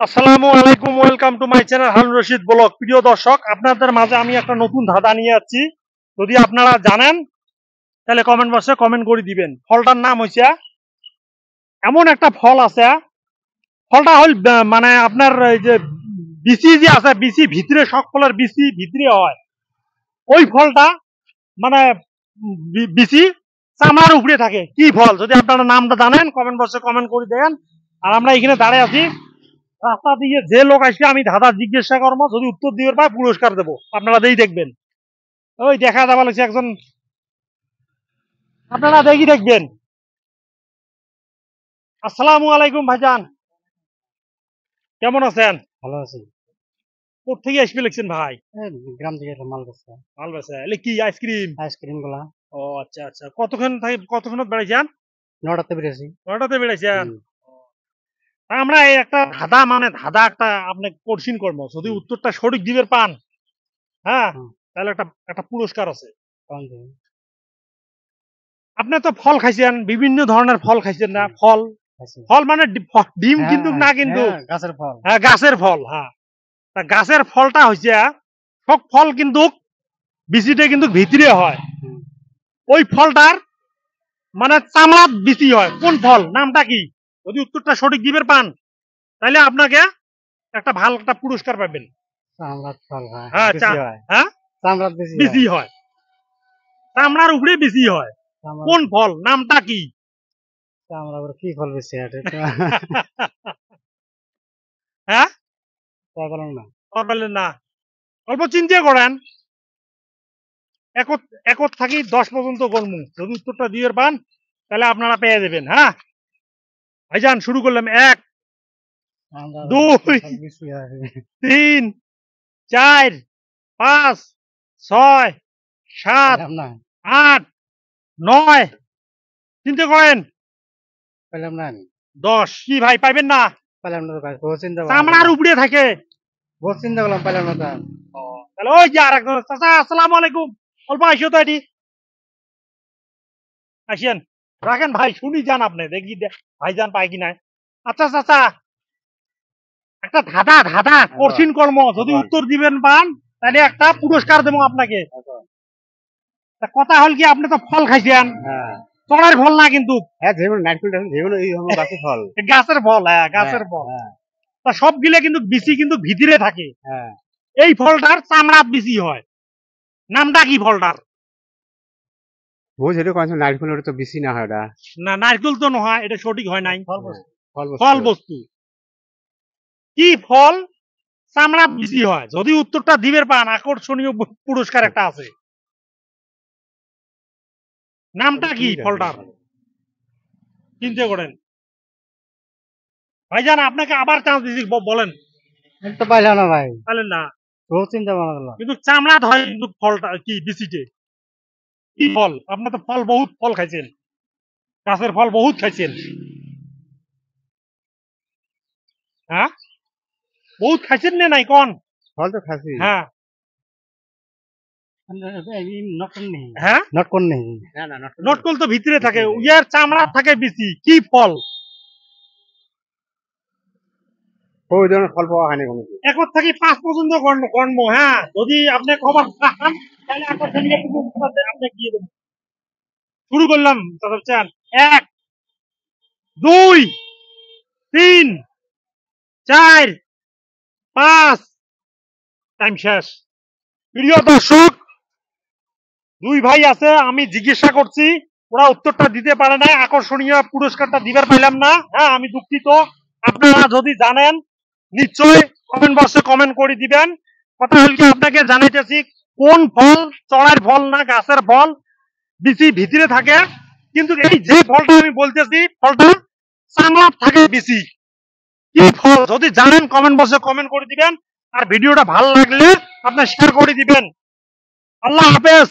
আসসালামু আলাইকুম, welcome to my channel Harun Rashid blog. প্রিয় দর্শক, আপনাদের মাঝে আমি একটা নতুন ধাঁধা নিয়ে যাচ্ছি। যদি আপনারা জানেন তাহলে কমেন্ট বক্সে কমেন্ট করে দিবেন। ফলটার নাম হইছে, এমন একটা ফল আছে, ফলটা হল মানে আপনার এই যে বিচি যে আছে, বিচি ভিতরে, সব ফলের বিচি ভিতরে হয়। ওই ফলটা মানে বিচি চামড়ার উপরে থাকে। কি ফল? যদি আপনারা নামটা জানেন কমেন্ট বক্সে কমেন্ট করে দেন। আর আমরা এখানে দাঁড়িয়ে আছি, রাস্তা দিয়ে যে লোক আসবে আমি ধাঁধা জিজ্ঞাসা করবো, যদি উত্তর দিতে পারে পুরস্কার দেবো। আপনারা দেখবেন, ওই দেখা যাওয়া লাগছে একজন, আপনারা দেখবেন। আসসালামু আলাইকুম ভাইজান, কেমন আছেন? ভালো আছি। কোথেকে আসবে লিখছেন ভাই? গ্রাম থেকে মাল বেচছে। মাল বেচা এলে কি আইসক্রিম? আইসক্রিম গুলা ও আচ্ছা আচ্ছা, কতক্ষণ বেড়াইছেন? 9টাতে বেরিয়েছি। 9টাতে বেড়াইছেন। আমরা এই একটা ধাঁধা, মানে ধাঁধা একটা আপনি কঠিন কর্ম, যদি উত্তরটা সঠিক দিবের পান, হ্যাঁ, তাহলে একটা একটা পুরস্কার আছে। আপনি তো ফল খাইছেন, বিভিন্ন ধরনের ফল খাইছেন না? ফল ফল মানে ডিম কিন্তু না, কিন্তু গাছের ফল। হ্যাঁ, গাছের ফল। হ্যাঁ, তা গাছের ফলটা হইছে, সব ফল কিন্তু বিচিটা কিন্তু ভিতরে হয়। ওই ফলটার মানে চামড়াত বিচি হয়। কোন ফল? নামটা কি? যদি উত্তরটা সঠিক দিবের পান তাহলে আপনাকে একটা ভালো একটা পুরস্কার পাবেন। চামড়ার ফল। হ্যাঁ হ্যাঁ, চামড়ার বিচি হয়, চামড়ার উপরে বিচি হয়। কোন ফল? নামটা কি? চামড়ার উপরে কি ফল বেশি? হ্যাঁ, না। পারবেন না, অল্প চিন্তা করেন। একত থাকি 10 পর্যন্ত গণমু, যদি উত্তরটা দিয়ে পান তাহলে আপনারা পেয়ে যাবেন। হ্যাঁ ভাইজান, শুরু করলাম। 1 2 3 4 5 6 7 8 9, চিন্তা করেন। 10। কি ভাই, পাইবেন না? চামড়ার উপরে থাকে। চিন্তা করলাম, পাইলাম না। তাহলে ওই যে আর একজন, চাচা আসসালামু আলাইকুম, অল্প আসিও তো এটি, আসেন, রাখেন ভাই, শুনি যান আপনি, দেখি ভাইজান পাই কি নাই। আচ্ছা চাচা, একটা ধাঁধা ধাঁধা কঠিন কর্ম, যদি উত্তর দিবেন পান তাহলে একটা পুরস্কার দেবো আপনাকে। কথা হল কি, আপনি তো ফল খাইছেন, চড়ার ফল না কিন্তু, গাছের ফল। হ্যাঁ, গাছের ফল। তা সবগুলো কিন্তু বিচি কিন্তু ভিতরে থাকে। এই ফলটার চামড়া বিচি হয়। নামটা কি ফলটার? নারকেল তো বেশি না হয় না, নারকেল তো নয়, এটা সঠিক হয় নাই। ফল বস্তু। কি ফল চামড়া বিচি হয়? যদি উত্তরটা দিবের পান আকর্ষণীয় পুরস্কার একটা আছে। নামটা কি ফলটার? চিন্তা করেন ভাইজান, আপনাকে আবার চান্স দিচ্ছি, বলেন। তো পাইলাম না ভাই, পারলেন না, চিন্তা ভাবনা কিন্তু চামড়া হয় কিন্তু ফলটা কি বিচিতে। কি ফল? আপনার তো ফল, বহুত ফল খাইছেন, গাছের ফল বহুত খাইছেন। হ্যাঁ, বহুত খাইছেন না নাই কোন? ফল তো খাসি। হ্যাঁ হ্যাঁ, নটকল তো ভিতরে থাকে, ইয়ার চামড়া থাকে বিচি। কি ফল? ওই ধরনের ফল পাওয়া হয়নি কোনো। 1 থেকে 5 পর্যন্ত গণব। হ্যাঁ, যদি আপনি খবর পান তাহলে আপনি দিয়ে দেবেন। শুরু করলাম। 1 2 3 4 5, টাইম শেষ। প্রিয় দর্শক, 2 ভাই আছে, আমি জিজ্ঞাসা করছি, ওরা উত্তরটা দিতে পারে না, আকর্ষণীয় পুরস্কারটা দিবার পাইলাম না। হ্যাঁ, আমি দুঃখিত। আপনারা যদি জানেন নিশ্চয় কমেন্ট বক্সে কমেন্ট করে দিবেন। কথা হল কি, আপনাকে জানাইতেছি কোন ফল চড়ার ফল না গাছের ফল, বিচি ভিতরে থাকে, কিন্তু এই যে ফলটা আমি বলতেছি ফলটা চামড়া থাকে বিচি। কি ফল? যদি জানেন কমেন্ট বক্সে কমেন্ট করে দিবেন। আর ভিডিওটা ভালো লাগলে আপনি শেয়ার করে দিবেন। আল্লাহ হাফেজ।